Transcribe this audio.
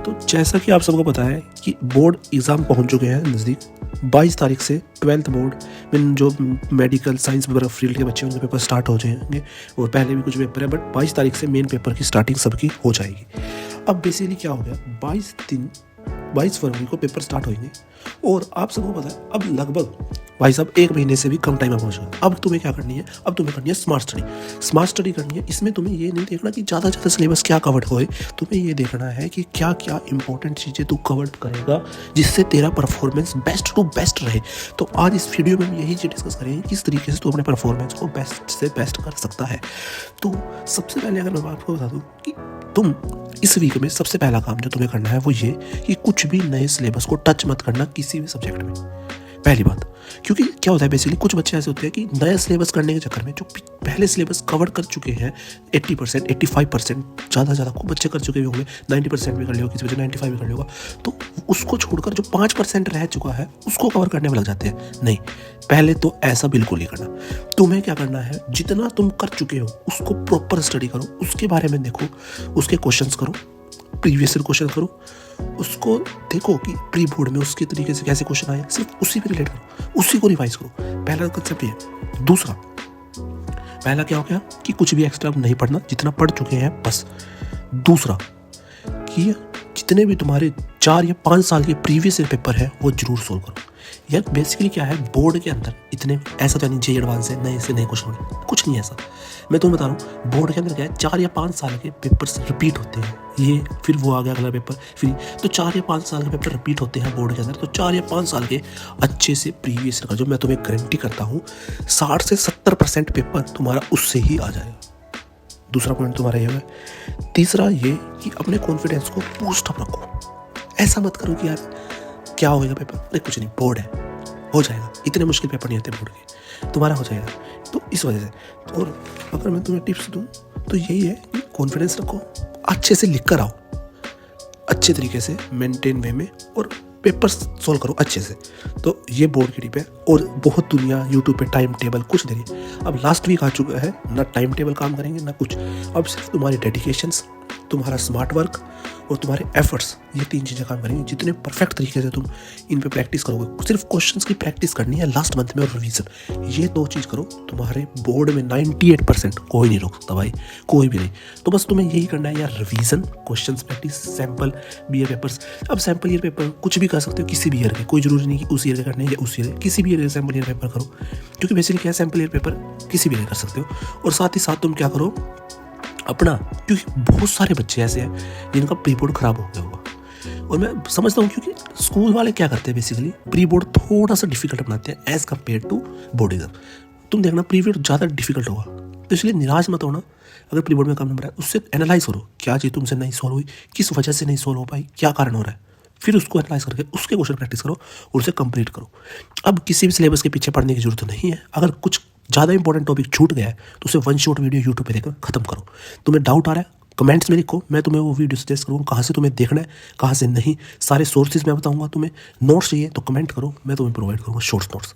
तो जैसा कि आप सबको पता है कि बोर्ड एग्ज़ाम पहुंच चुके हैं नज़दीक। 22 तारीख से 12th बोर्ड में जो मेडिकल साइंस वगैरह फील्ड के बच्चे उनके पेपर स्टार्ट हो जाएंगे और पहले भी कुछ पेपर है, बट 22 तारीख से मेन पेपर की स्टार्टिंग सबकी हो जाएगी। अब बेसिकली क्या हो गया, 22 फरवरी को पेपर स्टार्ट होंगे और आप सबको पता है अब लगभग भाई साहब 1 महीने से भी कम टाइम में पहुंच गया। अब तुम्हें क्या करनी है, अब तुम्हें करनी है स्मार्ट स्टडी करनी है। इसमें तुम्हें ये नहीं देखना कि ज़्यादा से ज़्यादा सिलेबस क्या कवर होए, तुम्हें ये देखना है कि क्या क्या इंपॉर्टेंट चीज़ें तू कवर करेगा जिससे तेरा परफॉर्मेंस बेस्ट टू बेस्ट रहे। तो आज इस वीडियो में हम यही चीज़ डिस्कस करेंगे किस तरीके से तू अपने परफॉर्मेंस को बेस्ट से बेस्ट कर सकता है। तो सबसे पहले अगर मैं आपको बता दूँ कि तुम इस वीक में सबसे पहला काम जो तुम्हें करना है वो ये कि कुछ भी नए सिलेबस को टच मत करना किसी भी सब्जेक्ट में, पहली बात। क्योंकि क्या होता है बेसिकली कुछ बच्चे ऐसे होते हैं कि नया सिलेबस करने के चक्कर में जो पहले सिलेबस कवर कर चुके हैं 80%, 85%, ज़्यादा खूब बच्चे कर चुके होंगे, 90% भी कर लिया, किसी बच्चे 95 भी कर लिया होगा, तो उसको छोड़कर जो 5% रह चुका है उसको कवर करने में लग जाते हैं। नहीं, पहले तो ऐसा बिल्कुल नहीं करना। तुम्हें क्या करना है, जितना तुम कर चुके हो उसको प्रॉपर स्टडी करो, उसके बारे में देखो, उसके क्वेश्चंस करो, प्रीवियस ईयर क्वेश्चन करो, उसको देखो कि प्री बोर्ड में उसके तरीके से कैसे क्वेश्चन आए, सिर्फ उसी पे रिलेट करो, उसी को रिवाइज करो। पहला कंसेप्ट ये। दूसरा, पहला क्या हो गया कि कुछ भी एक्स्ट्रा नहीं पढ़ना, जितना पढ़ चुके हैं बस। दूसरा कि जितने भी तुम्हारे 4 या 5 साल के प्रीवियस ईयर पेपर है वो जरूर सोल्व करो। यार बेसिकली क्या है, बोर्ड के अंदर इतने ऐसा तो नहीं जे एडवांस है, नए से नए क्वेश्चन होंगे, कुछ नहीं ऐसा। मैं तुम्हें बता रहा हूँ बोर्ड के अंदर क्या है, 4 या 5 साल के पेपर्स रिपीट होते हैं। ये फिर वो आ गया अगला पेपर, फिर तो 4 या 5 साल के पेपर रिपीट होते हैं बोर्ड के अंदर। तो 4 या 5 साल के अच्छे से प्रीवियस ईयर का जो मैं तुम्हें गारंटी करता हूँ 60 से 70% पेपर तुम्हारा उससे ही आ जाएगा। दूसरा पॉइंट तुम्हारा ये है। तीसरा ये कि अपने कॉन्फिडेंस को बूस्ट अप रखो। ऐसा मत करो कि यार क्या होगा पेपर, अरे कुछ नहीं, बोर्ड है, हो जाएगा, इतने मुश्किल पेपर नहीं आते बोर्ड के, तुम्हारा हो जाएगा। तो इस वजह से, और अगर मैं तुम्हें टिप्स दूं तो यही है कि कॉन्फिडेंस रखो, अच्छे से लिख कर आओ, अच्छे तरीके से मेंटेन वे में, और पेपर सॉल्व करो अच्छे से। तो ये बोर्ड की टिप है। और बहुत दुनिया यूट्यूब पे टाइम टेबल कुछ दे रही है। अब लास्ट वीक आ चुका है, ना टाइम टेबल काम करेंगे ना कुछ, अब सिर्फ तुम्हारी डेडिकेशंस, तुम्हारा स्मार्ट वर्क और तुम्हारे एफर्ट्स, ये 3 चीज़ें काम करेंगे। जितने परफेक्ट तरीके से तुम इन पे प्रैक्टिस करोगे, सिर्फ क्वेश्चंस की प्रैक्टिस करनी है लास्ट मंथ में, और रिवीजन, ये 2 चीज़ करो, तुम्हारे बोर्ड में 98% कोई नहीं रोक सकता भाई, कोई भी नहीं। तो बस तुम्हें यही करना है यार, revision, questions practice, sample year papers. अब सैम्पल ईयर पेपर कुछ भी कर सकते हो, किसी भी ईयर के, कोई जरूरी नहीं कि उस ईयर के करने या उस ईयर, किसी भी ईयर के सैम्पल ईयर पेपर करो। क्योंकि बेसिकली क्या है, सैम्पल ईयर पेपर किसी भी ईयर कर सकते हो। और साथ ही साथ तुम क्या करो अपना, क्योंकि बहुत सारे बच्चे ऐसे हैं जिनका प्री बोर्ड खराब हो गया होगा, और मैं समझता हूँ क्योंकि स्कूल वाले क्या करते हैं बेसिकली प्री बोर्ड थोड़ा सा डिफिकल्ट बनाते हैं as compare to board exam. तुम देखना प्री बोर्ड ज़्यादा डिफिकल्ट होगा, तो इसलिए निराश मत होना अगर प्री बोर्ड में कम नंबर है। उससे एनालाइज करो क्या चीज़ तुमसे नहीं सॉल्व हुई, किस वजह से नहीं सॉल्व हो पाई, क्या कारण हो रहा है, फिर उसको एनालाइज करके उसके क्वेश्चन प्रैक्टिस करो और उसे कंप्लीट करो। अब किसी भी सिलेबस के पीछे पढ़ने की जरूरत नहीं है। अगर कुछ ज़्यादा इंपॉर्टेंट टॉपिक छूट गया है तो उसे 1 शॉट वीडियो यूट्यूब पे देखकर खत्म करो। तुम्हें डाउट आ रहा है कमेंट्स में लिखो, मैं तुम्हें वो वीडियो सजेस्ट करूँगा कहाँ से तुम्हें देखना है, कहाँ से नहीं। सारे सोर्सेज मैं बताऊँगा। तुम्हें नोट्स चाहिए तो कमेंट करो, मैं तुम्हें प्रोवाइड करूँगा शॉर्ट्स नोट्स।